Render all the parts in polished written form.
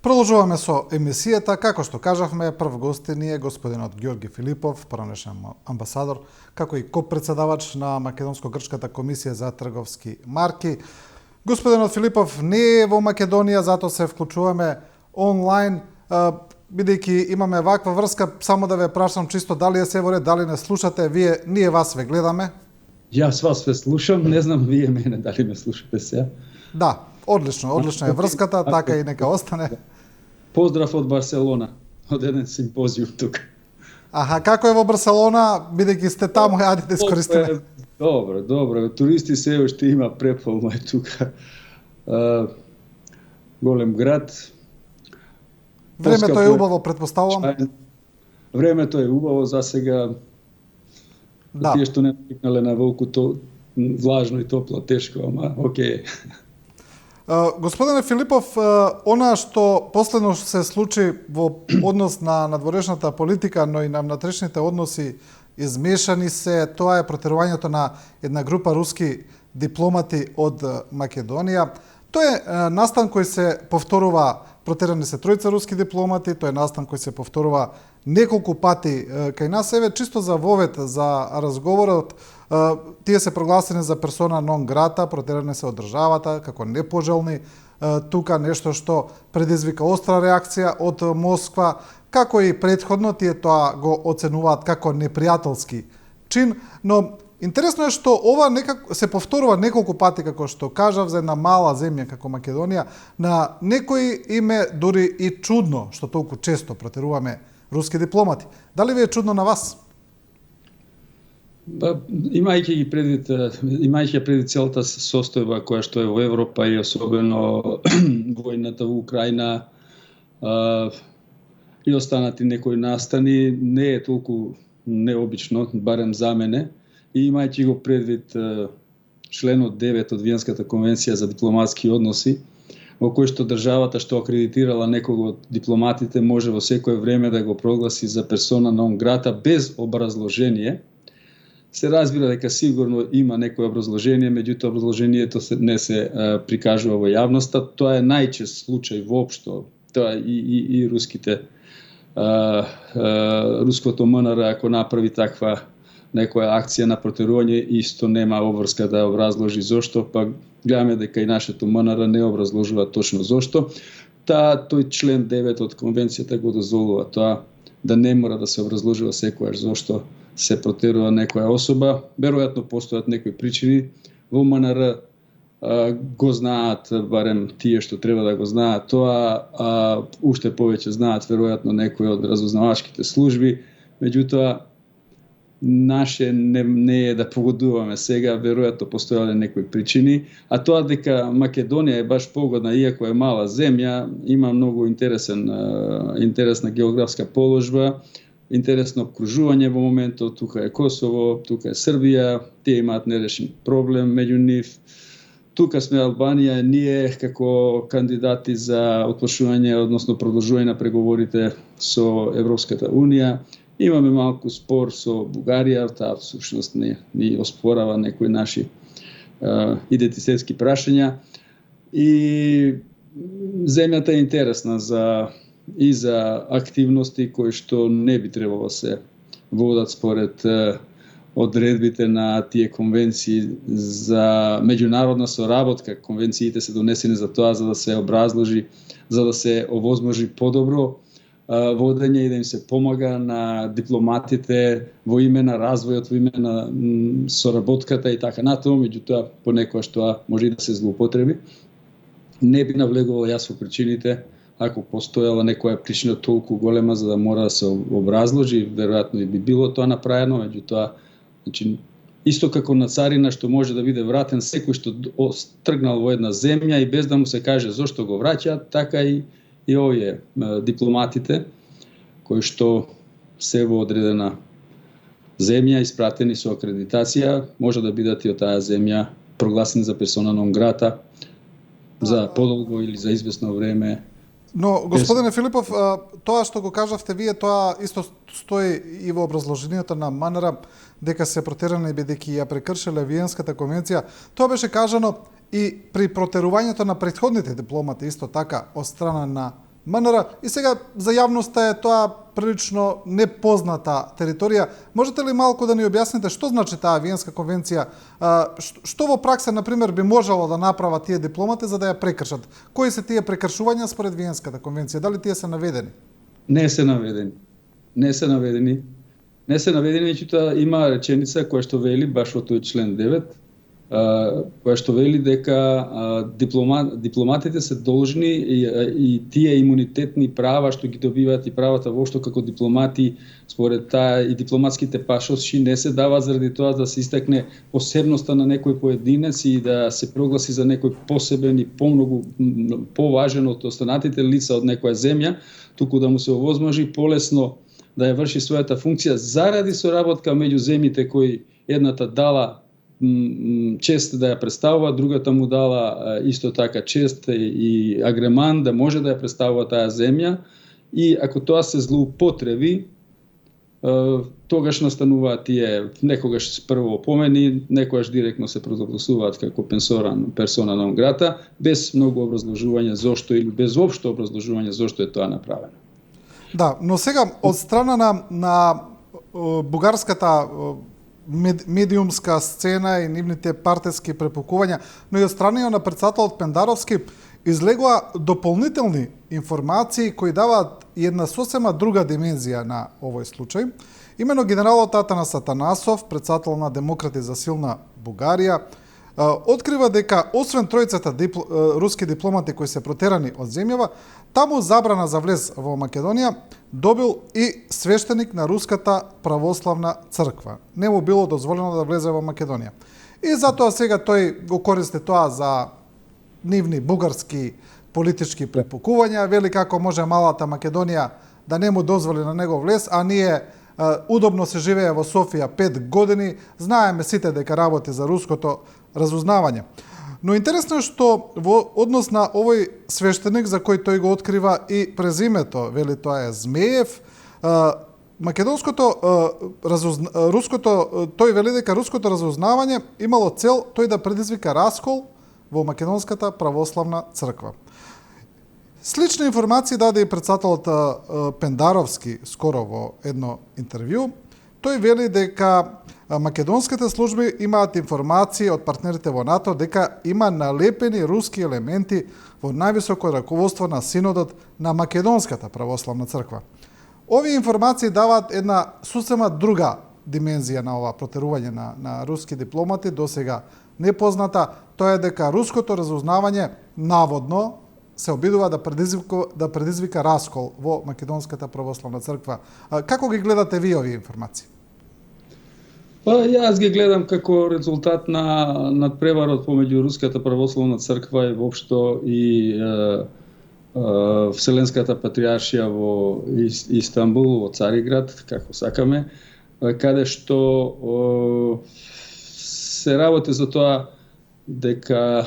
Продолжуваме со емисијата, како што кажавме, прв гости ни е господинот Ѓорги Филипов, поранешен амбасадор, како и копредседавач на Македонско-грчката комисија за трговски марки. Господинот Филипов не е во Македонија, затоа се вклучуваме онлайн, бидејќи имаме ваква врска, само да ве прашам чисто дали е се во ред, дали не слушате, ние вас ве гледаме. Јас вас ве слушам, не знам вие мене дали ме слушате сега. Да, одлична е врската, така и нека остане. Поздрав од Барселона, од еден симпозиум тука. Аха, како е во Барселона, бидејќи сте таму, ајде да искористиме. Добро, туристи се уште има преполно е тука. Голем град. Времето е убаво, претпоставувам. Времето е убаво за сега. Да. Тие што не навикнале на волкото, влажно и топло, тешко, ама окей. Господине Филипов, она што последно се случи во однос на надворешната политика, но и на внатрешните односи измешани се, тоа е протерувањето на една група руски дипломати од Македонија. Тоа е настан кој се повторува, протерани се тројца руски дипломати, тоа е настан кој се повторува неколку пати кај нас. Еве, чисто за вовет, за разговорот, тие се прогласени за персона нон грата, протерани се од државата како непожелни. Тука нешто што предизвика остра реакција од Москва, како и претходно тие тоа го оценуваат како непријателски чин, но интересно е што ова некако се повторува неколку пати, како што кажав, за една мала земја како Македонија. На некои име дури и чудно што толку често протеруваме руски дипломати. Дали ви е чудно на вас? Имајќи предвид целата состојба која што е во Европа и особено војната во Украина и останати некои настани, не е толку необично, барем за мене, и имајќи го предвид членот 9 од Виенската конвенција за дипломатски односи, во кој што државата што акредитирала некого од дипломатите може во секое време да го прогласи за персона нон грата без образложение. Се разбира дека сигурно има некое образложение, меѓутоа образложението не се прикажува во јавноста. Тоа е најчест случај воопшто. Тоа и руското МНР ако направи таква некоја акција на протерување, исто нема обврска да образложи зошто, па гледаме дека и нашето МНР не образложува точно зошто. Тој член 9 од конвенцијата го дозволува тоа да не мора да се образложува секојаш зошто се протерува некоја особа. Веројатно постојат некои причини. Во МНР го знаат, барем тие што треба да го знаат тоа, уште повеќе знаат веројатно некои од разузнавачките служби, меѓутоа наше не е да погодуваме сега, веројатно постоеле некои причини, а тоа дека Македонија е баш погодна, иако е мала земја, има многу интересна географска положба, интересно обкружување во моментот, тука е Косово, тука е Србија, тие имаат нерешен проблем меѓу нив. Тука сме Албанија, ние како кандидати за отплашување, односно продолжување на преговорите со Европската Унија. Имаме малку спор со Бугарија, таа всушност ни оспорава некои наши идентитетски прашања. И земјата е интересна и за активности кои што не би требало се водат според одредбите на тие конвенции за меѓународна соработка. Конвенциите се донесени за тоа, за да се образложи, за да се овозможи подобро водење и да им се помага на дипломатите во име на развојот, во име на соработката и така натаму, меѓутоа понекогаш тоа може и да се злоупотреби. Не би навлегувал јас во причините, ако постоела некоја причина толку голема за да мора да се образложи, веројатно и би било тоа направено, меѓутоа, значи, исто како на царина што може да биде вратен секој што тргнал во една земја и без да му се каже зошто го враќа, така и овие дипломатите кои што се во одредена земја испратени со акредитација, може да бидат и од таа земја прогласени за персона нон грата за подолго или за известно време. Но, господине Филипов, тоа што го кажавте вие, тоа исто стои и во образложението на МНР, дека се протерани бидејќи ја прекршиле Виенската конвенција. Тоа беше кажано и при протерувањето на претходните дипломати, исто така, од страна на МНР. И сега за јавноста е тоа прилично непозната територија. Можете ли малку да ни објасните што значи таа Виенска конвенција? Што во пракса, например, би можело да направат тие дипломати за да ја прекршат? Кои се тие прекршувања според Виенската конвенција? Дали тие се наведени? Не се наведени. Меѓутоа има реченица која што вели баш во тој член 9, која што вели дека дипломатите се должни и тие имунитетни права што ги добиваат и правата воопшто како дипломати според таа и дипломатските пашоци не се даваат заради тоа да се истакне посебноста на некој поединец и да се прогласи за некој посебен и помногу поважен од останатите лица од некоја земја, туку да му се овозможи полесно да ја врши својата функција заради соработка меѓу земјите кои едната дала чест да ја представува, другата му дала исто така чест и агреман да може да ја представува таа земја, и ако тоа се злоупотреби, тогаш настануваат тие некогаш прво опомени, некогаш директно се прогласуваат како персона нон грата, без многу образложување зошто или без општо образложување зошто е тоа направено. Да, но сега од страна на бугарската медиумска сцена и нивните партиски препукувања, но и од страна на председателот Пендаровски излегува дополнителни информации кои даваат една сосема друга димензија на овој случај. Имено генералот Атанас Атанасов, председател на Демократи за силна Бугарија, открива дека освен тројцата руски дипломати кои се протерани од земјава, таму забрана за влез во Македонија добил и свештеник на Руската православна црква. Не му било дозволено да влезе во Македонија. И затоа сега тој го користи тоа за нивни бугарски политички препукувања, вели како може малата Македонија да не му дозволи на него влез, а ние удобно се живее во Софија 5 години, знаеме сите дека работи за руското разузнавање. Но интересно е што во однос на овој свештеник за кој тој го открива и презимето, вели тоа е Змеев, тој вели дека руското разузнавање имало цел тој да предизвика раскол во Македонската православна црква. Слични информации даде и председателот Пендаровски скоро во едно интервју. Тој вели дека македонските служби имаат информации од партнерите во НАТО дека има налепени руски елементи во највисоко раководство на Синодот на Македонската православна црква. Овие информации даваат една сосема друга димензија на ова протерување на руски дипломати, досега непозната. Тоа е дека руското разузнавање наводно се обидува да предизвика раскол во Македонската православна црква. Како ги гледате ви овие информации? Па јас ги гледам како резултат на надпреварот помеѓу Руската православна црква и воопшто и Вселенската патриаршија во Истанбул, во Цариград, како сакаме, каде што се работи за тоа дека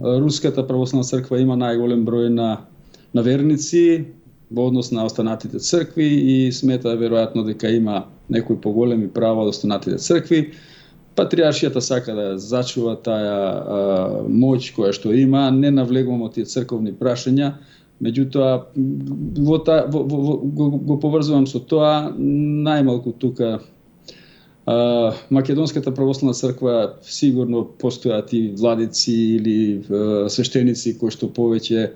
Руската православна црква има најголем број на верници во однос на останатите цркви и смета веројатно дека има некои поголеми права од останатите цркви. Патриаршијата сака да зачува таа моќ која што има, не навлегувам од тие црковни прашања, меѓутоа го поврзувам со тоа најмалку тука Македонската православна црква сигурно постојат и владици или свештеници кои што повеќе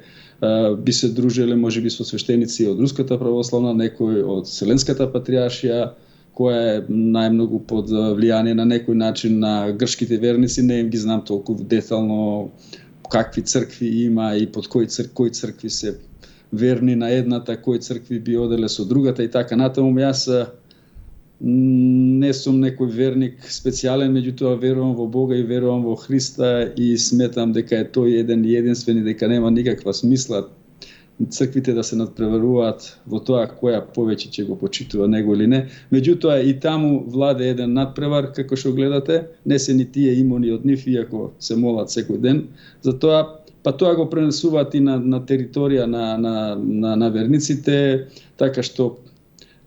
би се дружеле можеби со свештеници од Руската православна, некои од Вселенската патриаршија, која е најмногу под влијание на некој начин на грчките верници. Не им ги знам толку детално какви цркви има и под кои цркви се верни на едната, кои цркви би оделе со другата и така натаму. Јас не сум некој верник специјален, меѓутоа верувам во Бога и верувам во Христа и сметам дека е тој еден и единствен и дека нема никаква смисла црквите да се надпреваруваат во тоа која повеќе ќе го почитува него или не. Меѓутоа и таму владе еден надпревар, како што гледате, не се ни тие имуни од нив, иако се молат секој ден. Затоа тоа го пренесуваат и на територија на верниците, така што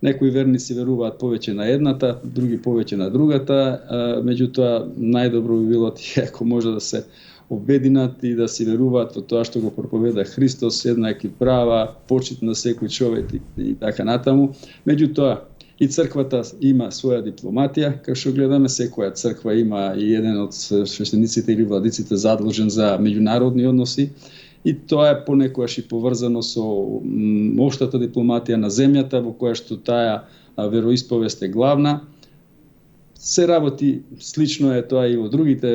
некои верници веруваат повеќе на едната, други повеќе на другата, меѓутоа најдобро би било ако може да се обединат и да си веруваат во тоа што го проповеда Христос, еднакви права, почит на секој човек и така натаму. Меѓутоа, и црквата има своја дипломатија, како што гледаме, секоја црква има и еден од свештениците или владиците задлужен за меѓународни односи, и тоа е понекогаш и поврзано со општата дипломатија на земјата, во која што таа вероисповест е главна. Се работи слично е тоа и во другите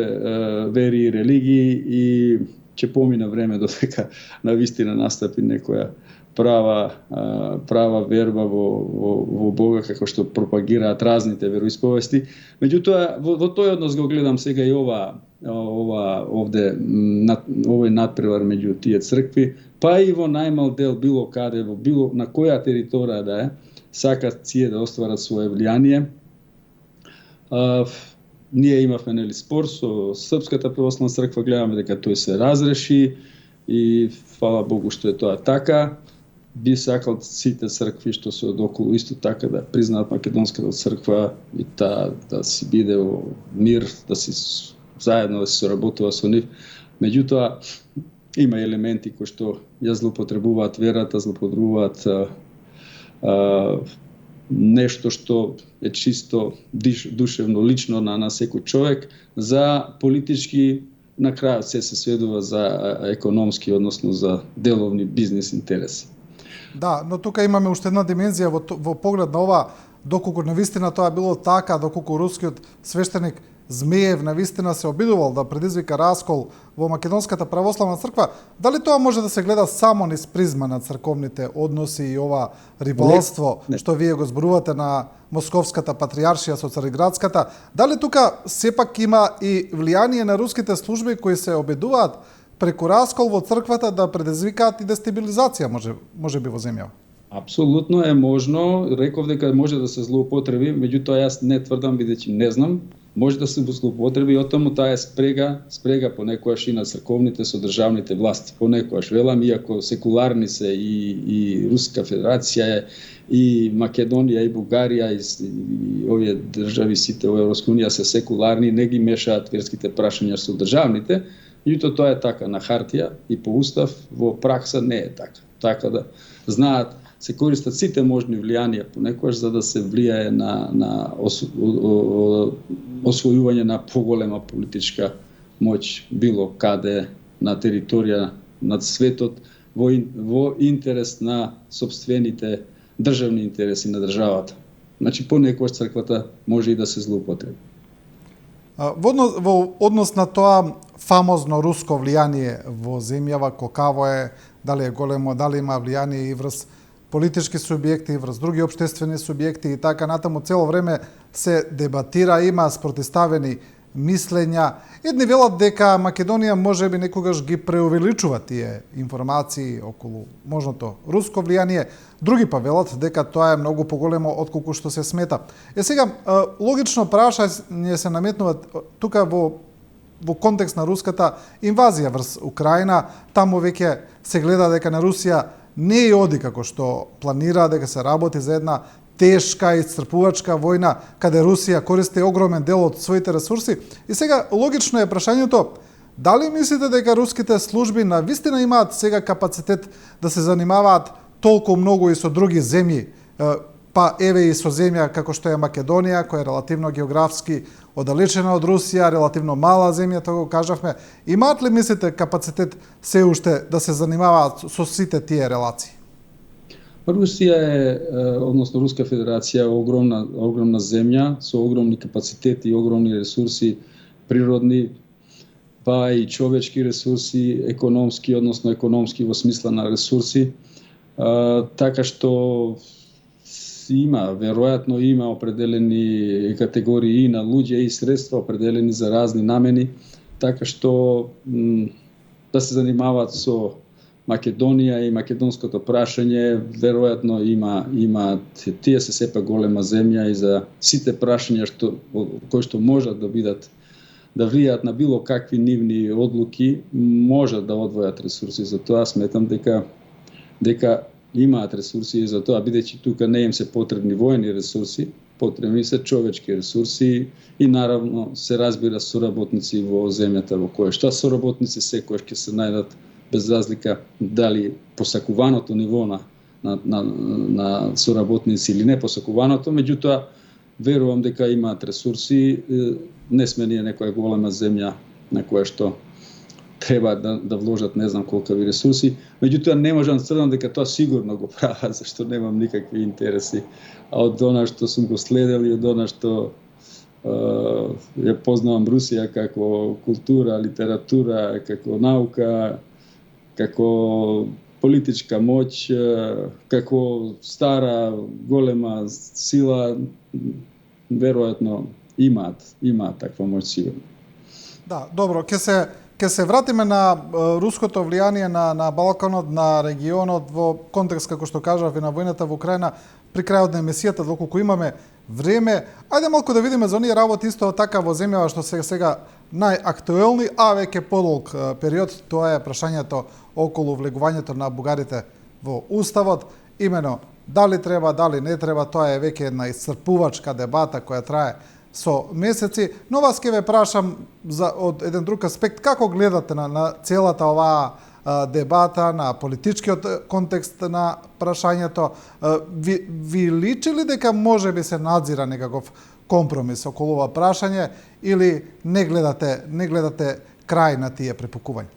вери и религии, и ќе помине време додека навистина настапи некоја права верба во Бога, како што пропагираат разните вероисповести. Меѓутоа, во тој однос го гледам сега и овој надпревар меѓу тие цркви, па и во најмал дел било каде, на која територија да е, сакат тие да остварат свое влијание. Ние имавме спор со Српската православна црква, гледаме дека тој се разреши и фала Богу што е тоа така. Би сакал сите цркви што се одоколу исто така да признаат Македонската црква и да си биде во мир, да си заедно да се соработува со нив. Меѓутоа, има елементи кои што ја злоупотребуваат верата, злоупотребуваат нешто што е чисто душевно, лично на секој човек, за политички, на крајот се сведува за економски, односно за деловни бизнес интереси. Да, но тука имаме уште една димензија во поглед на ова, доколку навистина тоа било така, доколку рускиот свештеник Змеев навистина се обидувал да предизвика раскол во Македонската православна црква, дали тоа може да се гледа само низ призма на црковните односи и ова рибалство што вие го зборувате на Московската патријаршија со Цариградската? Дали тука сепак има и влијание на руските служби кои се обидуваат преку раскол во црквата да предизвикаат и дестабилизација може би во земјава? Апсолутно е можно, реков дека може да се злоупотреби, меѓутоа јас не тврдам бидејќи не знам. Може да се злоупотреби, и оттаму таа е спрега понекогаш и на црковните со државните власти. Понекогаш велам, иако секуларни се и Руска Федерација, и Македонија, и Бугарија, и овие држави сите во Европска унија се секуларни, не ги мешаат верските прашања со државните, меѓутоа тоа е така на хартија и по устав, во пракса не е така. Така да знаат, се користат сите можни влијанија понекогаш за да се влијае на освојување на поголема политичка моќ било каде на територија над светот во интерес на сопствените државни интереси на државата. Значи понекогаш црквата може и да се злоупотреби. Во однос на тоа фамозно руско влијание во земјава, колкаво е, дали е големо, дали има влијание и врз политички субјекти, врз други општествени субјекти и така натаму, цело време се дебатира, има спротивставени мислења. Едни велат дека Македонија можеби некогаш ги преувеличува тие информации околу можното руско влијание, други па велат дека тоа е многу поголемо отколку што се смета. Сега, логично прашање се наметнуваат тука во контекст на руската инвазија врз Украина. Таму веќе се гледа дека на Русија не е оди како што планира, дека се работи за една тешка и исцрпувачка војна, каде Русија користи огромен дел од своите ресурси. И сега логично е прашањето, дали мислите дека руските служби навистина имаат сега капацитет да се занимаваат толку многу и со други земји, па еве и со земја како што е Македонија, која е релативно географски оддалечена од Русија, релативно мала земја, тоа го кажавме. Имаат ли, мислите, капацитет се уште да се занимаваат со сите тие релации? Русија е, односно Руска Федерација, огромна земја со огромни капацитети и огромни ресурси природни, па и човечки ресурси, економски, односно економски во смисла на ресурси, така што веројатно има определени категории и на луѓе и средства определени за разни намени, така што да се занимаваат со Македонија и македонското прашање, веројатно има тие се сепак голема земја и за сите прашања кои што можат да бидат да влијаат на било какви нивни одлуки, можат да одвојат ресурси. За тоа сметам дека имаат ресурси и за тоа, бидејќи тука не им се потребни војни ресурси, Потребни се човечки ресурси и наравно се разбира соработници во земјата во која што соработници секојаш ќе се најдат без разлика дали посакуваното ниво на соработници или не посакуваното, меѓутоа верувам дека имаат ресурси, не сме ние некоја голема земја на која што треба да вложат не знам колкави ресурси, меѓутоа не можам тврдам дека тоа сигурно го прават, зашто немам никакви интереси. А од она што сум го следел и од она што ја познавам Русија како култура, литература, како наука, како политичка моќ, како стара голема сила, веројатно имаат таква моќ сигурно. Да, добро, ќе се вратиме на руското влијание на Балканот, на регионот во контекст како што кажав и на војната во Украина при крајот на емисијата, доколку имаме време. Ајде малку да видиме за оние работи исто така во земјава што се сега најактуелни, а веќе подолг период, тоа е прашањето околу влегувањето на бугарите во Уставот. Имено, дали треба, дали не треба, тоа е веќе една исцрпувачка дебата која трае со месеци, но вас ќе ве прашам од еден друг аспект, како гледате на целата оваа дебата, на политичкиот контекст на прашањето? Ви личи ли дека може би се надзира некаков компромис околу ова прашање или не гледате крај на тие препукувања?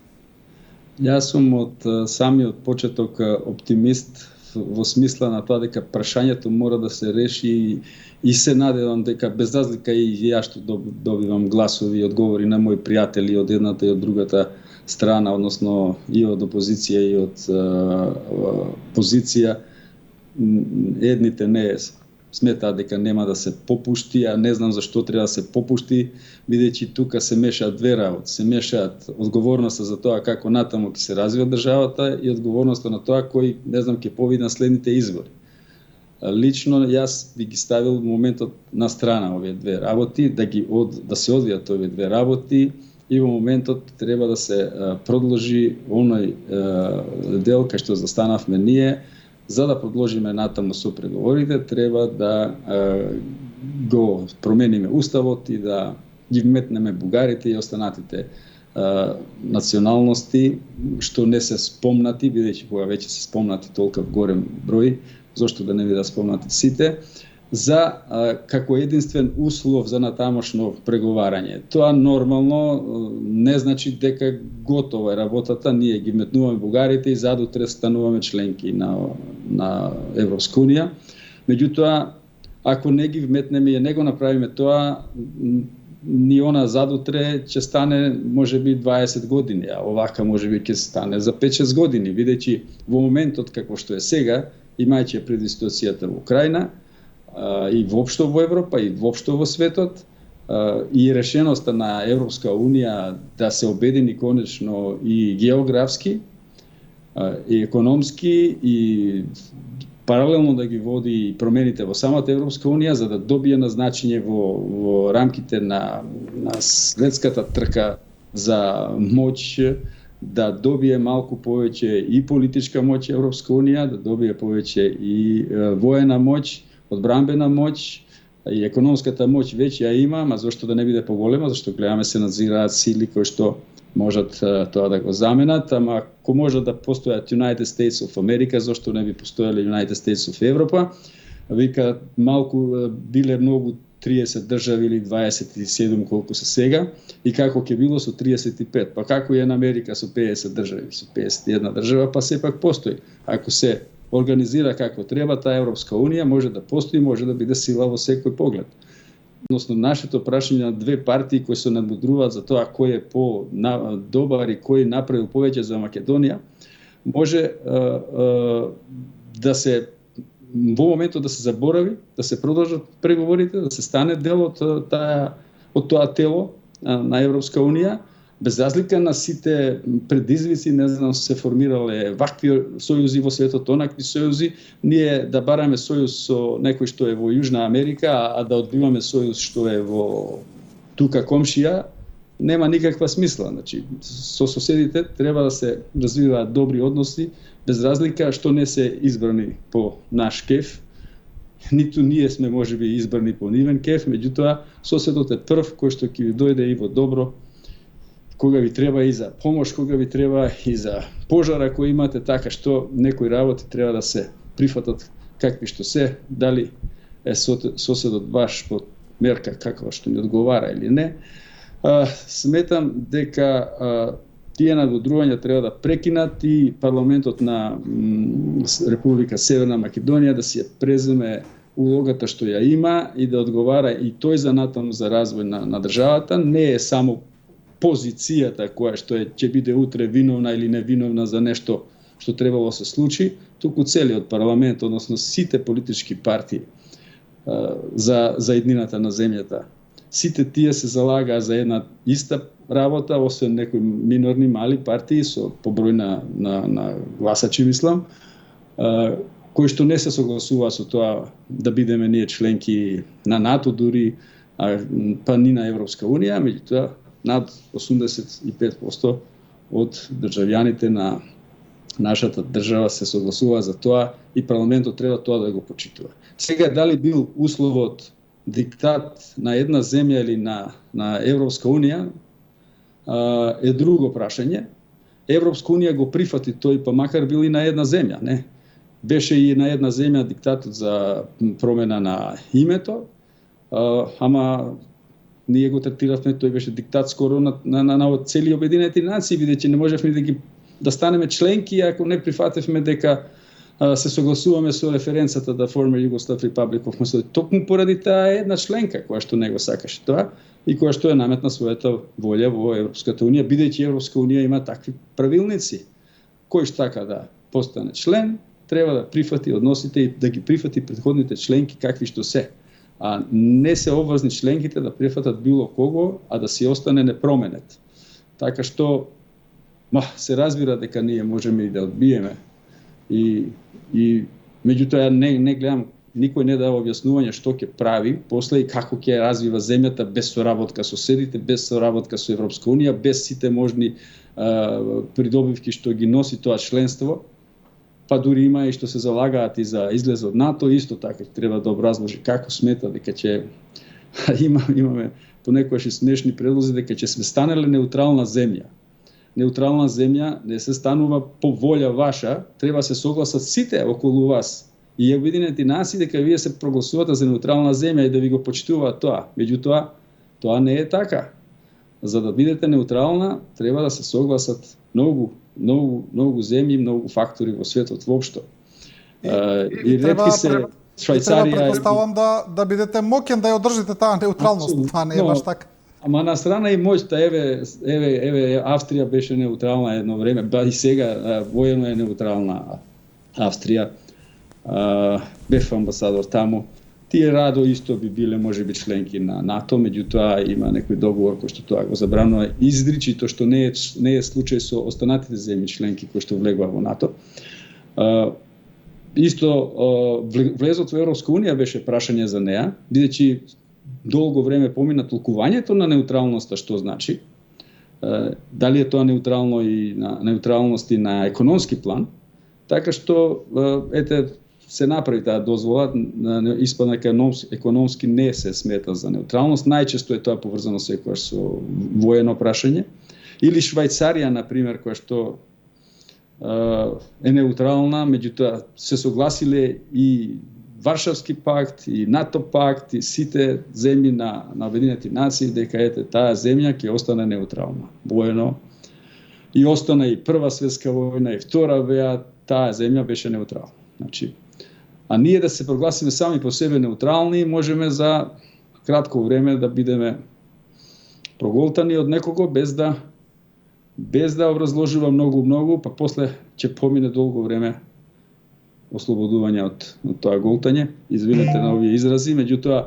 Јас сум од самиот почеток оптимист во смисла на тоа дека прашањето мора да се реши и се надевам дека без разлика и ја што добивам гласови и одговори на мои пријатели од едната и од другата страна, односно и од опозиција и од позиција, едните не сметаат дека нема да се попушти, а не знам зашто треба да се попушти, бидејќи тука се мешаат две работи. Се мешаат одговорноста за тоа како натаму ќе се развива државата и одговорноста на тоа кој, не знам, ќе победи на следните избори. Лично јас би ги ставил во моментот на страна овие две работи, да се одвијат овие две работи и во моментот треба да се продолжи оној дел кај што застанавме ние. За да продолжиме натаму со преговорите, треба да го промениме уставот и да ги вметнеме бугарите и останатите националности што не се спомнати, бидејќи кога веќе се спомнати толков голем број, зошто да не бидат спомнати сите, за како единствен услов за натамошно преговарање. Тоа нормално не значи дека готова е работата, ние ги метнуваме бугарите и задутре стануваме членки на Европска унија. Меѓутоа, ако не ги вметнеме и не го направиме тоа, ни она задутре ќе стане можеби 20 години, а овака можеби ќе стане за 5-6 години, бидејќи во моментот како што е сега, имајќи преди ситуацијата во Украина, и воопшто во Европа, и воопшто во светот, и решеноста на Европска унија да се обедини конечно и географски, и економски, и паралелно да ги води промените во самата Европска унија, за да добие назначење во рамките на светската трка за моќ, да добие малку повеќе и политичка моќ Европска унија, да добие повеќе и воена моќ, одбранбена моќ и економската моќ веќе ја има, ама зашто да не биде поголема, зашто гледаме се надзираат сили кои што можат тоа да го заменат, ама ако можат да постојат United States of America, зашто не би постојале United States of Европа? Вика, малку биле многу 30 држави или 27 колку се сега, и како ќе било со 35, па како е на Америка со 50 држави, со 51 држава, па сепак постои. Ако се организира како треба, таа Европска унија може да постои, може да биде сила во секој поглед. Односно, нашето прашање на две партии кои се надмудруваат за тоа кој е по-добар и кој направил повеќе за Македонија, може да се во моментот да се заборави, да се продолжат преговорите, да се стане дел од тоа тело на Европска унија, без разлика на сите предизвици, не знам, се формирале вакви сојузи во светот, онакви сојузи, ние да бараме сојуз со некој што е во Јужна Америка, а да одбиваме сојуз што е во тука комшија, нема никаква смисла. Значи, со соседите треба да се развиваат добри односи, без разлика што не се избрани по наш кеф, ниту ние сме можеби избрани по нивен кеф, меѓутоа соседот е прв кој што ќе ви дојде и во добро, кога ви треба и за помош, кога ви треба и за пожара кој имате, така што некои работи треба да се прифатат какви што се, дали е соседот ваш под мерка каква што ни одговара или не. Сметам дека тие надводрувања треба да прекинат и парламентот на Република Северна Македонија да си ја преземе улогата што ја има и да одговара и тој за натаму за развој на државата. Не е само позицијата која што ќе биде утре виновна или невиновна за нешто што требало да се случи, туку целиот парламент, односно сите политички партии за еднината на земјата. Сите тие се залагаа за една иста работа, освен некои минорни мали партии со поброј на гласачи, мислам, кои што не се согласуваа со тоа да бидеме ние членки на НАТО дури, па ни на Европска унија, меѓутоа над 85% од државјаните на нашата држава се согласува за тоа и парламентот треба тоа да го почитува. Сега дали бил условот диктат на една земја или на Европска унија е друго прашање. Европска унија го прифати тој, па макар бил и на една земја, не? Беше и на една земја диктатот за промена на името, ама ние го третиравме, тој беше диктат скоро на цели Обединети нации, бидејќи не можевме да станеме членки ако не прифатевме дека се согласуваме со референцата да Former Yugoslav Republic of Macedon. Токму поради таа една членка која што не го сакаше тоа и која што е наметна својата волја во Европската унија, бидејќи Европска унија има такви правилници. Кој што така да постане член, треба да прифати односите и да ги прифати претходните членки какви што се. А не се обврзни членките да прифатат било кого, а да си остане непроменет. Така што се разбира дека ние можеме и да одбиеме. И меѓутоа не гледам, никој не дава објаснување што ќе прави после и како ќе развива земјата без соработка со соседите, без соработка со Европска унија, без сите можни придобивки што ги носи тоа членство. Па дури има и што се залагаат и за излез од НАТО, исто така треба да образложи како смета дека ќе имаме понекогаш и смешни предлози дека ќе се станеле неутрална земја. Неутрална земја не се станува по волја ваша, треба се согласат сите околу вас. И Обединети нации дека вие се прогласувате за неутрална земја и да ви го почитуваат тоа. Меѓутоа, тоа не е така. За да бидете неутрална, треба да се согласат многу земји, многу фактори во светот воопшто. И ретки се Швајцарија. Треба предпоставам да бидете моќен да ја одржите таа неутралност. Това не е баш така. Ама на страна и мојата, еве Австрија беше неутрална едно време, ба и сега воено е неутрална Австрија. Бев амбасадор таму. Тие радо исто би биле можеби членки на НАТО, меѓутоа има некој договор кој што тоа го забранува изричито, што не е случај со останатите земји членки кои што влегува во НАТО. Исто влезот во Европска унија беше прашање за неа, бидејќи долго време помина толкувањето на неутралноста што значи. Дали е тоа неутрално и на неутралност и на економски план, така што се направи таа дозвола, испадна економски не се смета за неутралност, најчесто е тоа поврзано секогаш со воено прашање. Или Швајцарија, например, која што е неутрална, меѓутоа се согласиле и Варшавски пакт, и НАТО пакт, и сите земји на Обединети нации дека таа земја ќе остане неутрална. Воено. И остана и Прва светска војна, и Втора беа, таа земја беше неутрална. Значи, а ние да се прогласиме сами по себе неутрални, можеме за кратко време да бидеме проголтани од некого без да образложува многу, па после ќе помине долго време ослободување од тоа голтање. Извинете на овие изрази, меѓутоа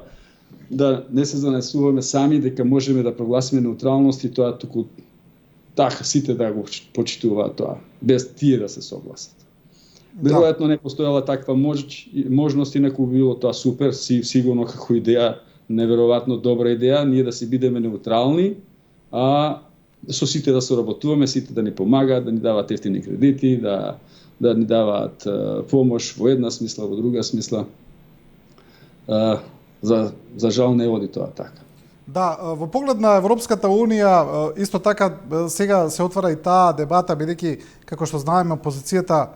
да не се занесуваме сами дека можеме да прогласиме неутралност и тоа туку така сите да го почитуваат тоа, без тие да се согласат. Веројатно не постоела таква можност, инаку било тоа супер, сигурно како идеја, неверојатно добра идеја, ние да си бидеме неутрални, а со сите да соработуваме, сите да ни помагаат, да ни даваат ефтини кредити, да ни даваат помош во една смисла, во друга смисла. за жал не оди тоа така. Да, во поглед на Европската Унија, исто така сега се отвара и таа дебата, бидејќи, како што знаеме, опозицијата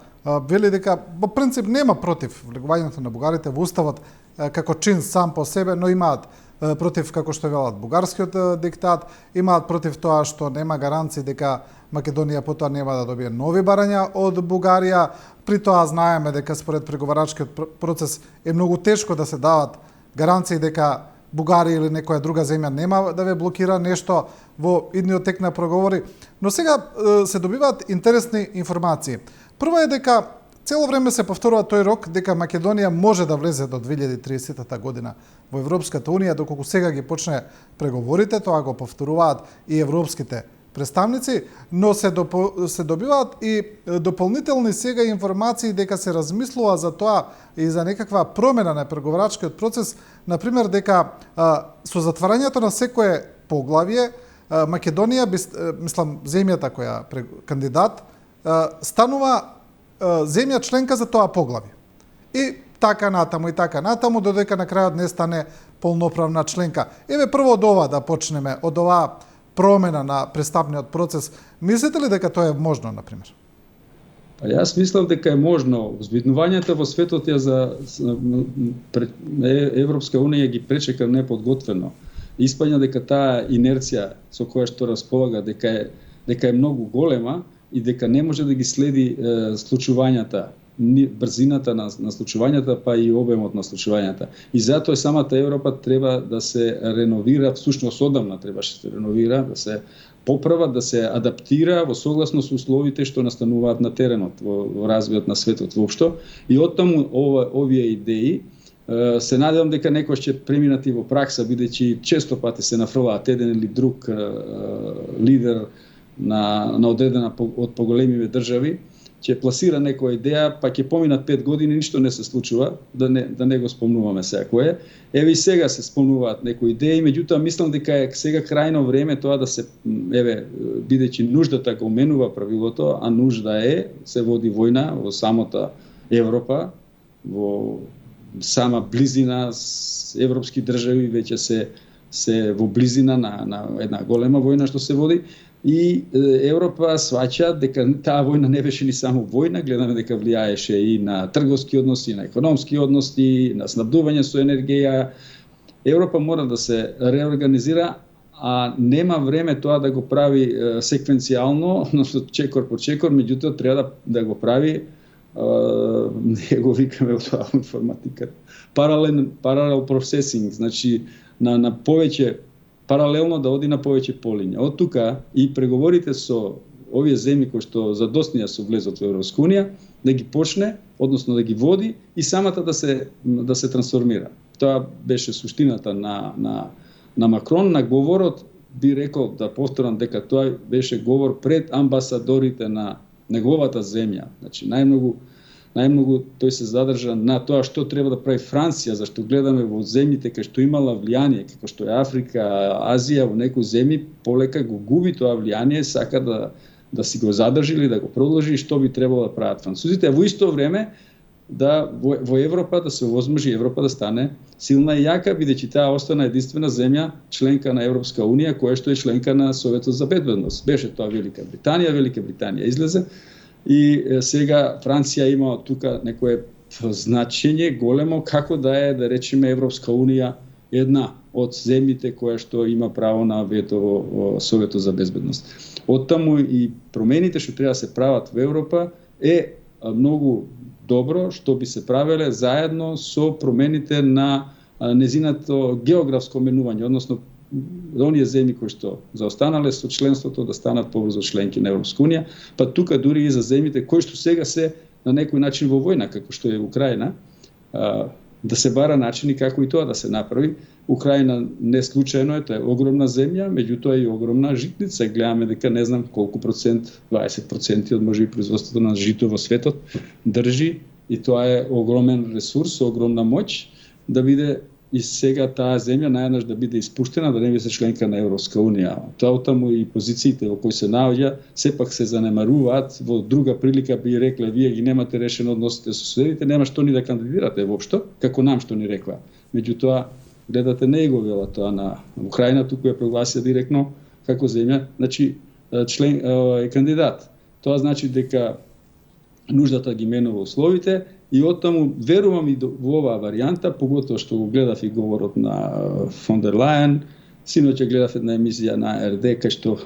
вели дека во принцип нема против влегувањето на бугарите во уставот како чин сам по себе, но имаат против, како што велат, бугарскиот диктат, имаат против тоа што нема гаранции дека Македонија потоа нема да добие нови барања од Бугарија. При тоа знаеме дека според преговарачкиот процес е многу тешко да се дават гаранции дека Бугарија или некоја друга земја нема да ве блокира нешто во идниот тек на преговори, но сега се добиваат интересни информации. Прва е дека цело време се повторува тој рок дека Македонија може да влезе до 2030 година во Европската Унија, доколку сега ги почне преговорите, тоа го повторуваат и европските представници, но се добиваат и дополнителни сега информации дека се размислува за тоа и за некаква промена на преговарачкиот процес, например дека со затварањето на секое поглавје Македонија, мислам земјата која кандидат, станува земја членка за тоа поглавје. И така натаму, додека на крајот не стане полноправна членка. Еве прво од ова да почнеме, од оваа промена на престапниот процес. Мислите ли дека тоа е можно, например? Па јас мислам дека е можно. Збитнувањата во светот ја за Европска Унија ги пречека неподготвено. Испања дека таа инерција со која што располага дека е многу голема и дека не може да ги следи случувањата, брзината на случувањата, па и обемот на случувањата. И затоа самата Европа треба да се реновира, всушност одамна требаше да се реновира, да се поправа, да се адаптира во согласно со условите што настануваат на теренот, во развојот на светот воопшто. И оттаму овие идеи се надевам дека некој ќе преминат и во пракса, бидејќи често пати се нафрлаат еден или друг лидер на одредена од поголемиве држави, ќе пласира некоја идеја, па ќе поминат 5 години, ништо не се случува, да не го спомнуваме сега кој е. Еве и сега се спомнуваат некои идеи, меѓутоа мислам дека е сега крајно време тоа да се, бидејќи нуждата го менува правилото, а нужда се води војна во самата Европа, во сама близина с европски држави, веќе се во близина на една голема војна што се води. И Европа сваќа дека таа војна не беше ни само војна, гледаме дека влијаеше и на трговски односи, на економски односи, на снабдување со енергија. Европа мора да се реорганизира, а нема време тоа да го прави секвенцијално, односно чекор по чекор, меѓутоа треба да го прави, не го викаме во тоа информатика, паралел процесинг, значи на повеќе паралелно да оди на повеќе полиња. Од тука и преговорите со овие земји кои што задоснија со влезот во Европска Унија, да ги почне, односно да ги води и самата да се трансформира. Тоа беше суштината на Макрон, на говорот, би рекол, да повторам дека тоа беше говор пред амбасадорите на неговата земја. Значи најмногу тој се задржа на тоа што треба да прави Франција, зашто гледаме во земјите кај што имала влијание, како што е Африка, Азија, во некои земји полека го губи тоа влијание, сака да си го задржи или да го продолжи, што би требало да прават французите, а во исто време во Европа да се овозможи Европа да стане силна и јака, бидејќи таа остана единствена земја членка на Европска Унија, која што е членка на Советот за безбедност. Беше тоа Велика Британија излезе. И сега Франција има тука некое значење големо, како да речеме Европска Унија една од земјите која што има право на вето во Советот за безбедност. Оттаму и промените што треба да се прават во Европа е многу добро што би се правеле заедно со промените на незиното географско менување, односно оние земји кои што заостанале со членството да станат побрзо членки на Европска Унија, па тука дури и за земјите кои што сега се на некој начин во војна, како што е Украина, да се бара начини како и тоа да се направи. Украина не случајно е, тоа е огромна земја, меѓутоа и огромна житница. Гледаме дека не знам колку процент, 20% од можеби производството на жито во светот држи, и тоа е огромен ресурс, огромна моќ да биде и сега таа земја наједнаш да биде испуштена, да не биде членка на Европска Унија. Тоа таму и позициите во кои се наоѓа сепак се занемаруваат. Во друга прилика би рекле, вие ги немате решено односите со соседите, нема што ни да кандидирате воопшто, како нам што ни рекла. меѓутоа гледате не го вела тоа на Украина, туку ја прогласија директно како земја, значи член кандидат. Тоа значи дека нуждата ги менува условите и оттаму верувам и во оваа варијанта, поготоа што го гледав и говорот на фон дер Лајен, синоќа гледав една емисија на РД кај што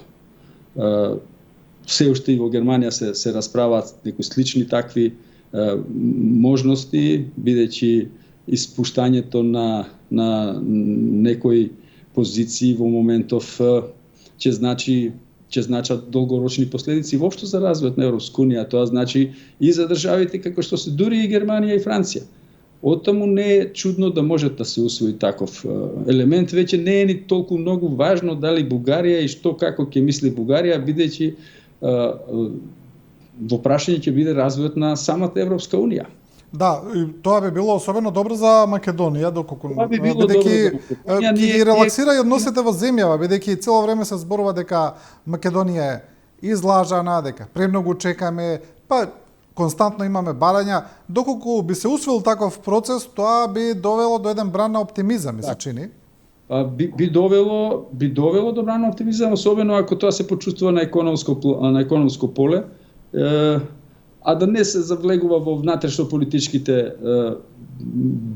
се уште и во Германија се расправаат некои слични такви можности, бидејќи испуштањето на некои позиции во моментов ќе значат долгорочни последици воопшто за развојот на Европска унија. Тоа значи и за државите како што се дури и Германија и Франција. Оттаму не е чудно да може да се усвои таков елемент. Веќе не е ни толку многу важно дали Бугарија и што како ќе мисли Бугарија, бидејќи во прашање ќе биде развојот на самата Европска унија. Да, и тоа би било особено добро за Македонија, доколку бидејќи ги релаксира и односите во земјава, бидејќи цело време се зборува дека Македонија е излажана, дека премногу чекаме, па константно имаме барања. Доколку би се усвоил таков процес, тоа би довело до еден бран на оптимизам, ми се чини. Би довело до бран на оптимизам, особено ако тоа се почувствува на економско поле. А да не се завлегува во внатрешно политичките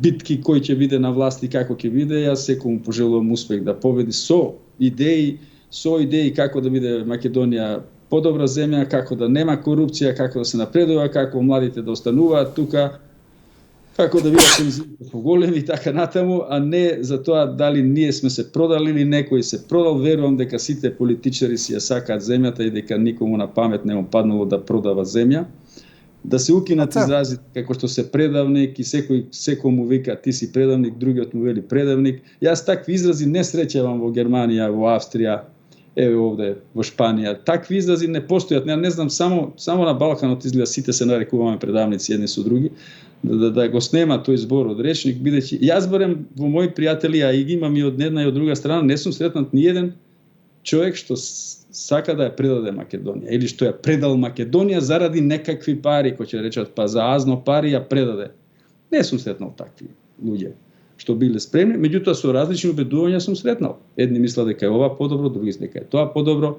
битки кој ќе биде на власт и како ќе биде. Јас секому пожелувам успех да победи со идеи како да биде Македонија подобра земја, како да нема корупција, како да се напредува, како младите да остануваат тука, како да бидат пензиите поголеми и така натаму, а не за тоа дали ние сме се продали или некој се продал. Верувам дека сите политичари си ја сакаат земјата и дека никому на памет не му паднало да продава земја. Да се укинат изразите како што се предавник и секому вика ти си предавник, другиот му вели предавник. Јас такви изрази не среќавам во Германија, во Австрија, еве овде во Шпанија. Такви изрази не постојат. Не знам, само на Балканот изгледа сите се нарекуваме предавници едни со други. Да го снема тој збор од речник, бидејќи јас барем во мои пријатели, а и ги имам и од една и од друга страна, не сум сретнат ни еден човек што сака да ја предаде Македонија или што ја предал Македонија заради некакви пари, кои ќе речат па за азно пари ја предаде. Не сум сретнал такви луѓе што биле спремни, меѓутоа со различни убедувања сум сретнал. Едни мислат дека е ова подобро, други дека е тоа подобро.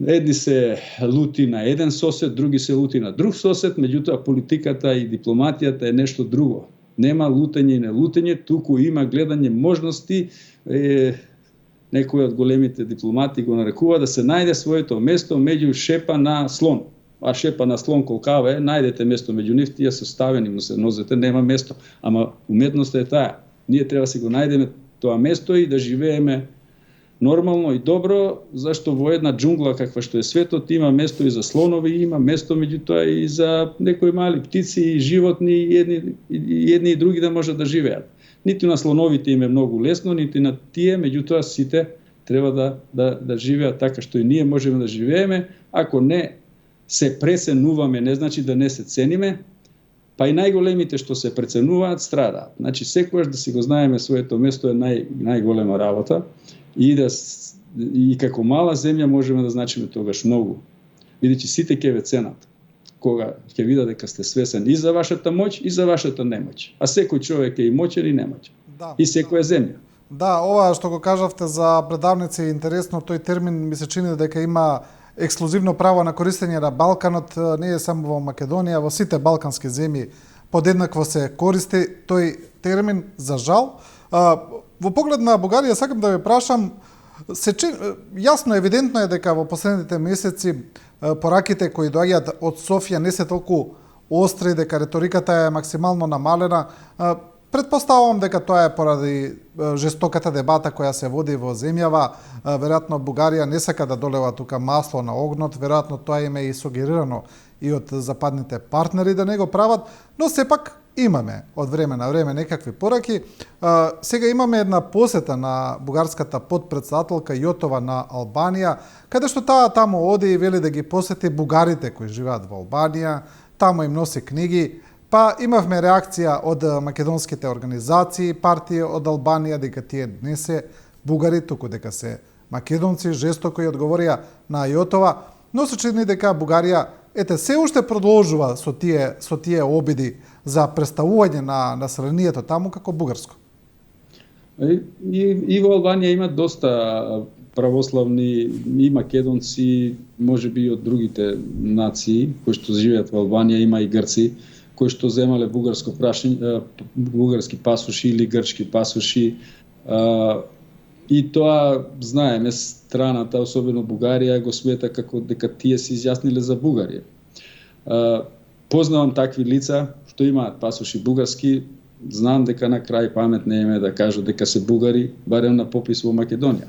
Едни се лути на еден сосед, други се лути на друг сосед, меѓутоа политиката и дипломатијата е нешто друго. Нема лутење и не лутење, туку има гледање можности. Некои од големите дипломати го нарекува да се најде своето место меѓу шепа на слон. А шепа на слон колкава е, најдете место меѓу нив, тие се ставени му се нозете, нема место. Ама уметноста е таа. Ние треба си го најдеме тоа место и да живееме нормално и добро, зашто во една џунгла каква што е светот има место и за слонови, има место меѓутоа и за некои мали птици и животни, и едни и други да можат да живеат. Ниту на слоновите им е многу лесно, ниту на тие, меѓутоа сите треба да живеат така што и ние можеме да живееме. Ако не се преценуваме, не значи да не се цениме, па и најголемите што се преценуваат страдаат. Значи секогаш да си го знаеме своето место е најголема работа и како мала земја можеме да значиме тогаш многу. Бидејќи сите ќе ве ценат кога ќе видат дека сте свесен и за вашата моќ и за вашата немоќ. А секој човек е и моќен и немоќен. Да, и секоја земја. Да, ова што го кажавте за предавници е интересно, тој термин ми се чини дека има ексклузивно право на користење на Балканот, не е само во Македонија, во сите балкански земји подеднакво се користи тој термин, за жал. Во поглед на Бугарија сакам да ве прашам, јасно евидентно е дека во последните месеци пораките кои доаѓаат од Софија не се толку остри, дека реториката е максимално намалена. Предпоставувам дека тоа е поради жестоката дебата која се води во земјава. Веројатно Бугарија не сака да долева тука масло на огнот, веројатно тоа им е и сугерирано и од западните партнери да не го прават, но сепак имаме од време на време некакви пораки. Сега имаме една посета на бугарската подпредседателка Јотова на Албанија, каде што таа таму оди и вели да ги посети бугарите кои живеат во Албанија, таму им носи книги. Па имавме реакција од македонските организации, партии од Албанија, дека тие не се бугари, туку дека се македонци, жестоко ја одговорија на Јотова, но се чини дека Бугарија се уште продолжува со тие обиди за представување на населението таму како бугарско. И во Албанија има доста православни и македонци, може би од другите нации кои што живеат во Албанија, има и грци кои што земале бугарски пасоши или грчки пасоши. И тоа знаеме, страната, особено Бугарија, го смета како дека тие се изјасниле за Бугарија. Познавам такви лица што имаат пасоши бугарски, знам дека на крај памет не име да кажат дека се бугари, барем на попис во Македонија.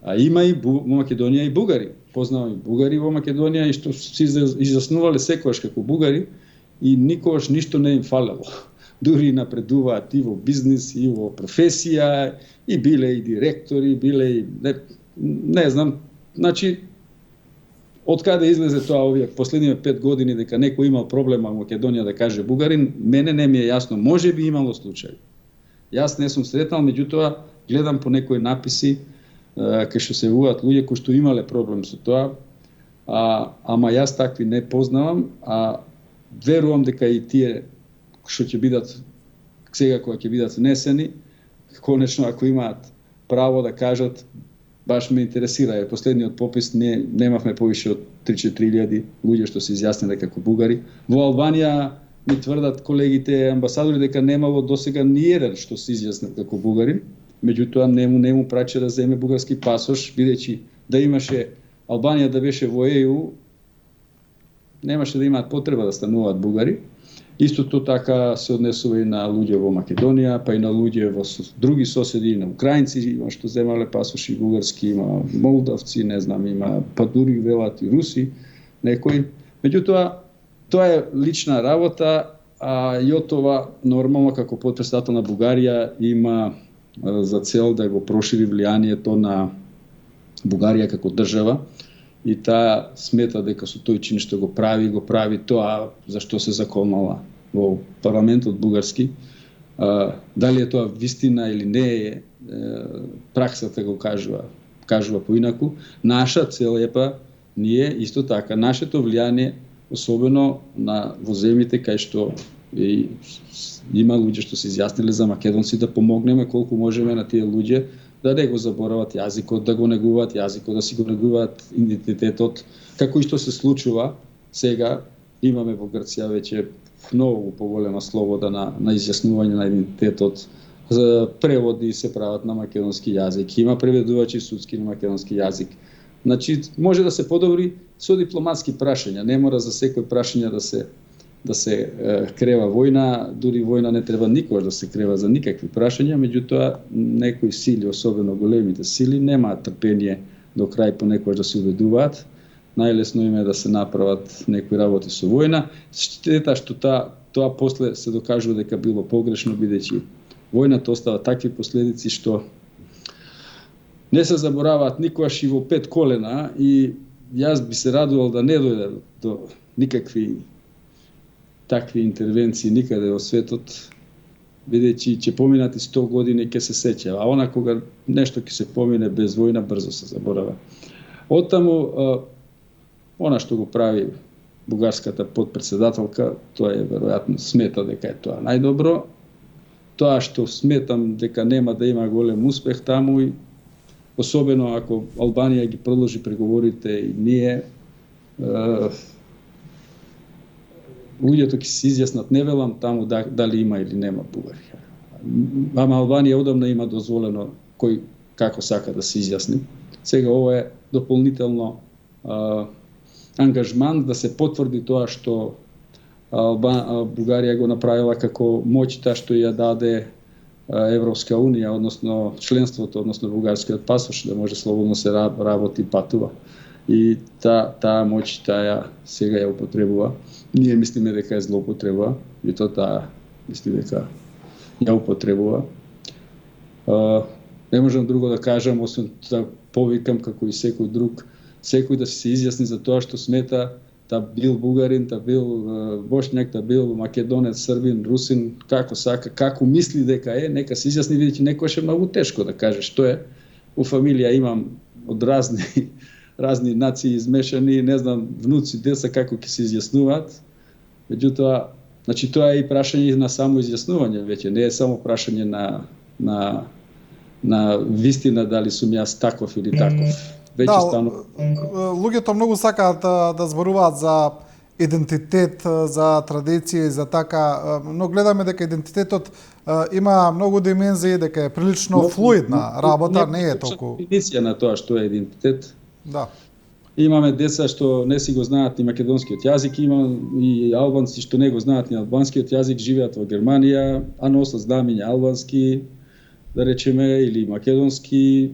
А има и во Македонија и бугари. Познавам и бугари во Македонија и што се изјаснувале секогаш како бугари и никогаш ништо не им фалело. Дури напредуваат и во бизнис, и во професија, и биле и директори, биле и не знам. Значи, од каде излезе тоа овие последниве 5 години дека некој имал проблема во Македонија да каже бугарин, мене не ми е јасно, може би имало случаи. Јас не сум сретнал, меѓутоа гледам по некои написи кај што се јавуваат луѓе кои што имале проблем со тоа, ама јас такви не познавам, верувам дека и тие што ќе бидат сега кога ќе бидат внесени, конечно ако имаат право да кажат баш ме интересира, последниот попис немавме повише од 3-4 луѓе што се изјасниле како бугари. Во Албанија ми тврдат колегите амбасадори дека немало досега ни еден што се изјаснил како бугарин, меѓутоа не му праче да земе бугарски пасош, бидејќи да имаше Албанија да беше во ЕУ, немаше да имаат потреба да стануваат бугари. Истото така се однесува и на луѓе во Македонија, па и на луѓе во други соседи, на украинци, има што земале пасоши бугарски, има молдавци, не знам, има па дури велат и руси, некои. Меѓутоа, тоа е лична работа, а Јотова нормално како потпредседател на Бугарија има за цел да го прошири влијанието на Бугарија како држава и таа смета дека со тој чин што го прави тоа за што се заколнала во парламентот бугарски. Дали е тоа вистина или не е, праксата го кажува поинаку. Наша цел е па ние исто така нашето влијание, особено во земјите кај што има луѓе што се изјасниле за македонци, да помогнеме колку можеме на тие луѓе да не го заборават јазикот, да го негуваат јазикот, да си го негуваат идентитетот, како и што се случува сега. Имаме во Грција веќе многу поголема слобода на изјаснување на идентитетот. За преводи се прават на македонски јазик, има преведувачи судски на македонски јазик. Значи, може да се подобри со дипломатски прашања, не мора за секој прашање да се крева војна, дури војна не треба никогаш да се крева за никакви прашања, меѓутоа некои сили, особено големите сили, немаат трпение до крај понекогаш да се убедуваат. Најлесно им е да се направат некои работи со војна. Штета што тоа после се докажува дека било погрешно, бидејќи војната остава такви последици што не се забораваат никогаш и во 5 колена, и јас би се радувал да не дојде до никакви такви интервенции никаде во светот, бидејќи ќе поминати 100 години ќе се сеќава, а она кога нешто ќе се помине без војна брзо се заборава. Оттаму она што го прави бугарската потпредседателка, тоа е веројатно смета дека е тоа најдобро. Тоа што сметам дека нема да има голем успех таму, и особено ако Албанија ги продолжи преговорите и ние, луѓето ќе се изјаснат, не велам таму дали има или нема бугари. Ама Албанија одамна има дозволено кој како сака да се изјасни. Сега ова е дополнително ангажман да се потврди тоа што Бугарија го направила како моќта што ја даде Европска унија, односно членството, односно бугарскиот пасош, да може слободно се работи и патува. И таа моќ сега ја употребува. Ние мислиме дека е злоупотреба, и таа мисли дека ја употребува. Не можам друго да кажам, освен да повикам како и секој друг, секој да се изјасни за тоа што смета, да бил бугарин, да бил бошњак, да бил македонец, србин, русин, како сака, како мисли дека е, нека се изјасни, бидејќи некојаш е многу тешко да каже што е. У фамилија имам од разни нации измешани, не знам, внуци, деца како ќе се изјаснуваат. Меѓутоа, значи тоа е и прашање на само изјаснување веќе, не е само прашање на на вистина дали сум јас таков или таков. Веќе стану. Луѓето многу сакаат да зборуваат за идентитет, за традиции, за така, но гледаме дека идентитетот има многу димензии, дека е прилично флуидна работа, не е толку. Дефиниција на тоа што е идентитет. Да. Имаме деца што не си го знаат и македонскиот јазик, има и албанци што не го знаат и албанскиот јазик, живеат во Германија, а носат знамења албански, да речеме, или македонски,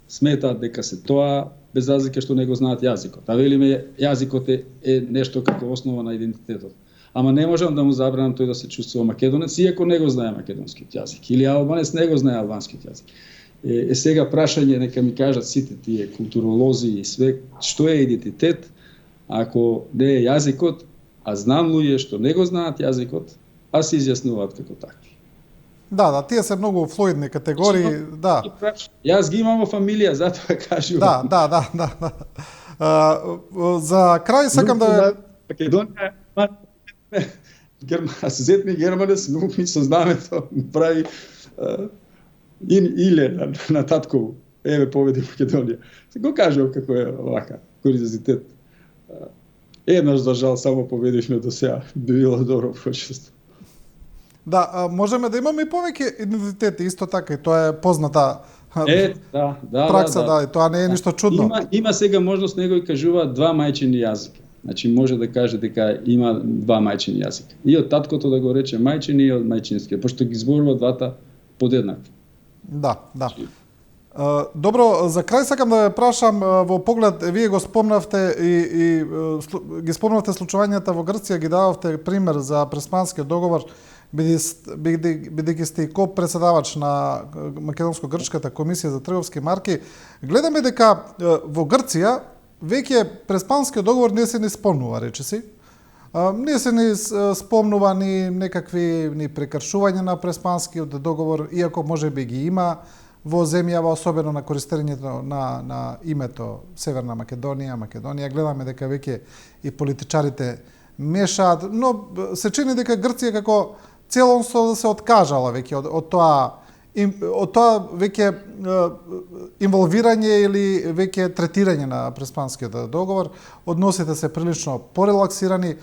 сметаат дека се тоа, без разлика што не го знаат јазикот. А велиме, јазикот е нешто како основа на идентитетот. Ама не можам да му забранам тој да се чувствува македонец, иако не го знае македонскиот јазик. Или албанец не го знае албанскиот јазик. Сега прашање, нека ми кажат сите тие културолози и све, што е идентитет, ако не е јазикот, а знам луѓе што не го знаат јазикот, а се изјаснуваат како такви. Да, тие се многу флуидни категории, да. Јас ги имам во фамилија, затоа кажувам. Да. За крај сакам да... Македонија, зетни германец, но ми со знамето прави иле на таткову. Еве победи Македонија. Се го кажувам како е вака, куриозитет. Еднаш за жал само победивме до сега. Би било добро прочество. Да, можеме да имаме и повеќе идентитети, исто така, и тоа е позната пракса, да, и тоа не е ништо чудно. Има сега можност, него и кажува два мајчини јазика. Значи може да каже дека има два мајчини јазика. И од таткото да го рече мајчини и од мајчинскиот, пошто ги зборува двата подеднакво. Да. Добро, за крај сакам да ве прашам во поглед, вие го спомнавте и ги спомнавте случувањата во Грција, ги дававте пример за Преспанскиот договор, бидејќи сте и ко-председавач на Македонско-грчката комисија за трговски марки. Гледаме дека во Грција веќе Преспанскиот договор не се ни спомнува, речиси. Не се ни спомнува ни некакви прекршувања на Преспанскиот договор, иако можеби ги има во земјава, особено на користењето на името Северна Македонија. Гледаме дека веќе и политичарите мешаат, но се чини дека Грција како целосно се откажала веќе од тоа веќе инволвирање или веќе третирање на Преспанскиот договор. Односите се прилично порелаксирани.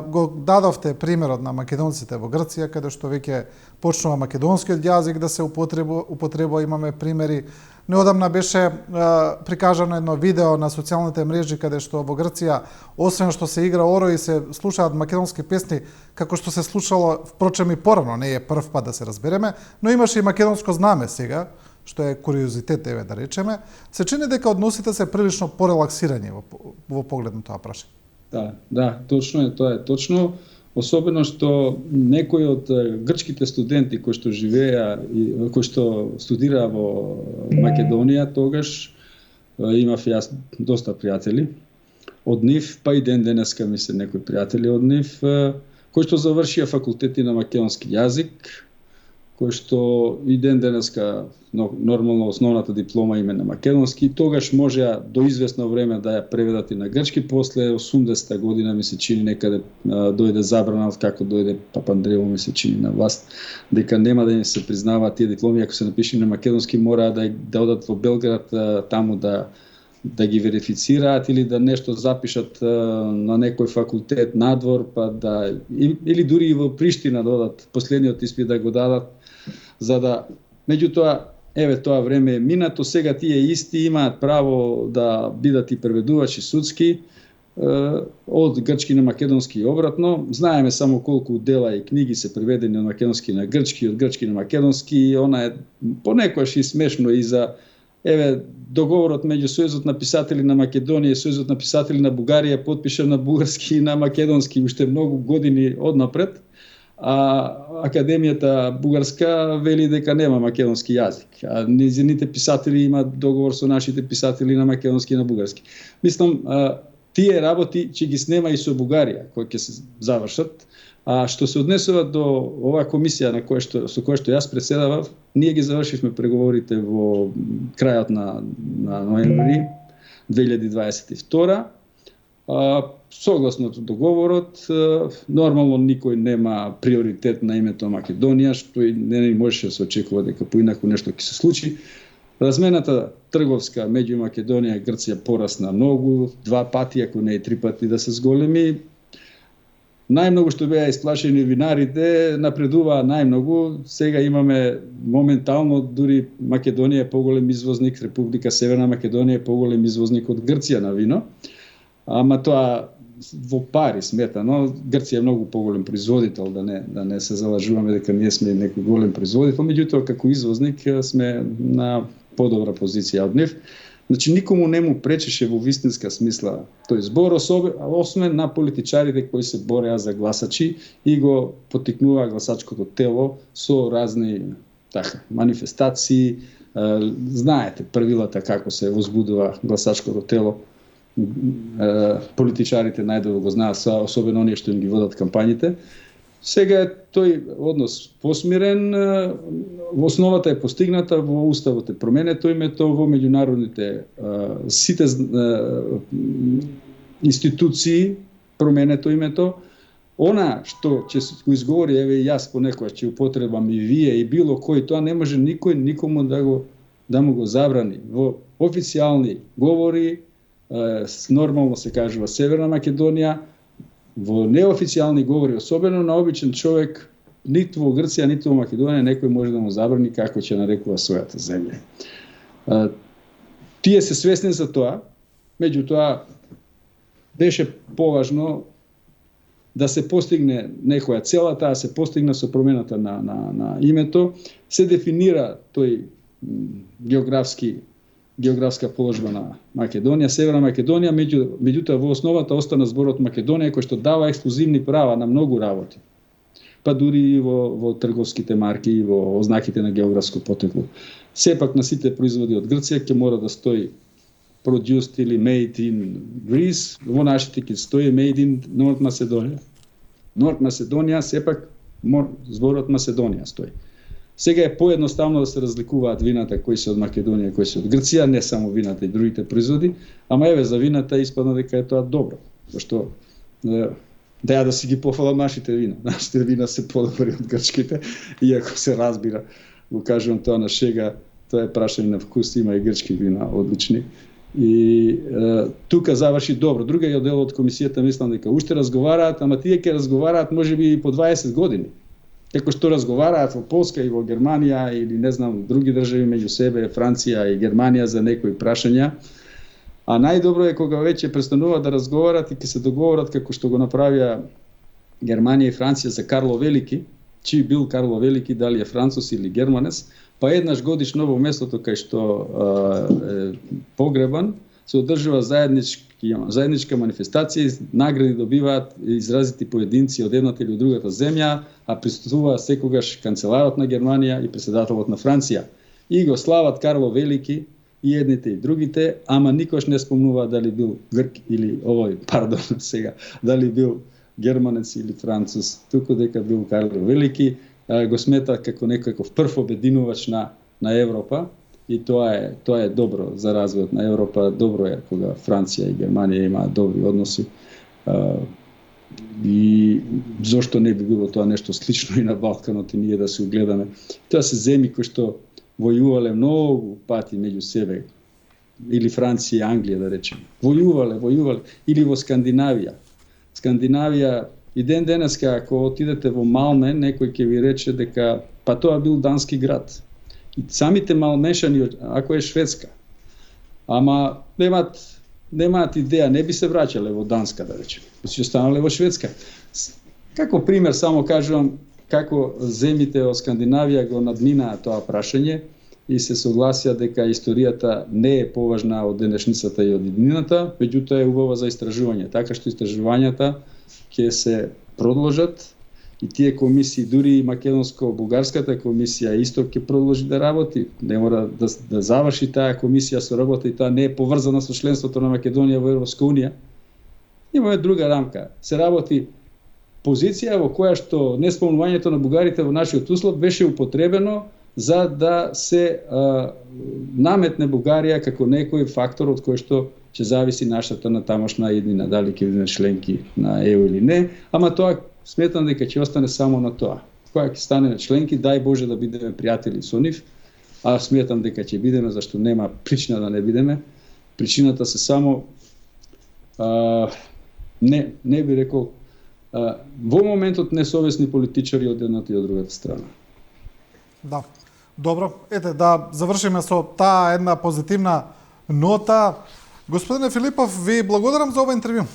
Го дадовте примерот на македонците во Грција, каде што веќе почнува македонскиот јазик да се употреба. Имаме примери. Неодамна беше прикажано едно видео на социјалните мрежи каде што во Грција, освен што се игра оро и се слушаат македонски песни, како што се слушало впрочем и порано, не е прв пат да се разбереме, но имаше и македонско знаме сега, што е куриозитет, еве да речеме. Се чини дека односите се прилично порелаксирани во поглед на тоа прашање. Да, точно е, тоа е точно. Особено што некои од грчките студенти кои што живеа и кои што студираа во Македонија, тогаш имав јас доста пријатели од нив, па и ден денеска ми се некои пријатели од нив, кои што завршија факултети на македонски јазик, кои што и ден денеска нормално основната диплома име на македонски, тогаш можеа до известно време да ја преведат и на грчки, после 80-та година ми се чини некаде дојде забрана, како дојде Папандреу ми се чини на власт, дека нема да им се признаваат тие дипломи, ако се напишени на македонски мора да одат во Белград таму да ги верифицираат или да нешто запишат на некој факултет надвор, па или дури и во Приштина да одат последниот испит да го дадат, за да меѓутоа еве тоа време е минато, сега тие исти имаат право да бидат и преведувачи судски од грчки на македонски и обратно. Знаеме само колку дела и книги се преведени од македонски на грчки, од грчки на македонски, она е понекогаш и смешно и за еве договорот меѓу Сојузот на писатели на Македонија и Сојузот на писатели на Бугарија потпишан на бугарски и на македонски уште многу години однапред. А Академијата бугарска вели дека нема македонски јазик, а низините писатели имаат договор со нашите писатели на македонски и на бугарски. Мислам, тие работи ќе ги снема и со Бугарија, кои ќе се завршат. А што се однесува до оваа комисија со која што јас председавав, ние ги завршивме преговорите во крајот на ноември 2022. Согласно договорот, нормално никој нема приоритет на името Македонија, што и не можеше да се очекува дека поинаку нешто ќе се случи. Размената трговска меѓу Македонија и Грција порасна многу, 2 пати, ако не и 3 пати да се зголеми. Најмногу што беа исплашени винарите, напредуваа најмногу. Сега имаме моментално, дури Македонија е поголем извозник, Република Северна Македонија е поголем извозник од Грција на вино. Ама тоа во пари сметано, Грција е многу поголем производител, да не се залажуваме дека ние сме некој голем производител, меѓутоа како извозник сме на подобра позиција од нив. Значи никому не му пречеше во вистинска смисла тој збор, освен на политичарите кои се бореа за гласачи и го поттикнуваа гласачкото тело со разни манифестации. Знаете правилата како се возбудува гласачкото тело. Политичарите најдобро го знаат, особено оние што им ги водат кампањите. Сега е тој однос посмирен, во основата е постигната, во уставот е променето името, во меѓународните сите институции променето името. Она што ќе го изговори, еве јас понекогаш ќе употребам и вие и било кој, тоа не може никој никому да му го забрани. Во официјални говори нормално се кажува Северна Македонија, во неофицијални говори, особено на обичен човек, ниту во Грција, ниту во Македонија некој може да му забрани како ќе нарекува својата земја. Тие се свесни за тоа, меѓутоа беше поважно да се постигне некоја цела, таа се постигна со промената на името, се дефинира тој географска положба на Македонија, Северна Македонија, меѓутоа во основата остана зборот Македонија кој што дава ексклузивни права на многу работи. Па дури и во трговските марки и во ознаките на географско потекло. Сепак на сите производи од Грција ќе мора да стои produced или made in Greece, во нашите ќе стои made in North Macedonia. North Macedonia сепак зборот Македонија стои. Сега е поедноставно да се разликуваат вината кои се од Македонија, кои се од Грција, не само вината и другите производи, ама еве за вината испадна дека е тоа добро, зашто да си ги пофалам нашите вина. Нашите вина се подобри од грчките, иако се разбира, го кажувам тоа на шега, тоа е прашање на вкус, има и грчки вина одлични. И тука заврши добро. Другиот дел од комисијата мислам дека уште разговараат, ама тие ќе разговараат можеби и по 20 години. Како што разговараат во Полска и во Германија или не знам други држави меѓу себе, Франција и Германија за некои прашања. А најдобро е кога веќе престануваат да разговарат и ќе се договорат како што го направија Германија и Франција за Карло Велики, чиј бил Карло Велики, дали е француз или германец, па еднаш годишно во местото кај што е погребан се одржува заедничка манифестација, награди добиваат изразити поединци од едната или од другата земја, а присуствува секогаш канцеларот на Германија и председателот на Франција. И го слават Карло Велики и едните и другите, ама никош не спомнува дали бил грк или дали бил германец или француз, туку дека бил Карло Велики, го смета како некој прв обединувач на Европа. И тоа е добро за развојот на Европа, добро е кога Франција и Германија имаат добри односи. И зошто не би било тоа нешто слично и на Балканот и ние да се огледаме. Тоа се земји кои што војувале многу пати меѓу себе, или Франција и Англија да речеме. Војувале, или во Скандинавија. Скандинавија и ден денеска ако отидете во Малме, некој ќе ви рече дека па тоа бил дански град. И самите малмешани, ако е Шведска, ама немаат идеја, не би се враќале во Данска, да речеме, си останале во Шведска. Како пример само кажувам како земите од Скандинавија го надминаа тоа прашање и се согласија дека историјата не е поважна од денешницата и од иднината, меѓутоа е убава за истражување, така што истражувањата ќе се продолжат. И тие комисии, дури и македонско-бугарската комисија исто ќе продолжи да работи. Не мора да заврши таа комисија со работа и таа не е поврзана со членството на Македонија во Европска унија. Имаме друга рамка. Се работи позиција во која што неспомнувањето на бугарите во нашиот услов беше употребено за да се наметне Бугарија како некој фактор од кој што ќе зависи нашата натамошна иднина, дали ќе бидеме членки на ЕУ или не, ама тоа сметам дека ќе остане само на тоа. Кога ќе станеме членки, дај Боже да бидеме пријатели со нив, а сметам дека ќе бидеме, зашто нема причина да не бидеме. Причината се само не би рекол во моментот несовесни политичари од едната и од другата страна. Да. Добро, ете да завршиме со таа една позитивна нота. Господине Филипов, ви благодарам за ова интервју.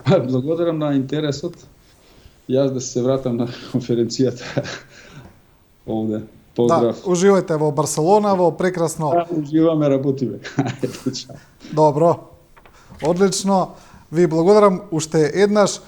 Благодарам на интересот. Јас да се вратам на конференцијата овде. Поздрав. Да, уживајте во Барселона, во прекрасно. Да, уживаме, работиме. Добро. Одлично. Ви благодарам уште еднаш.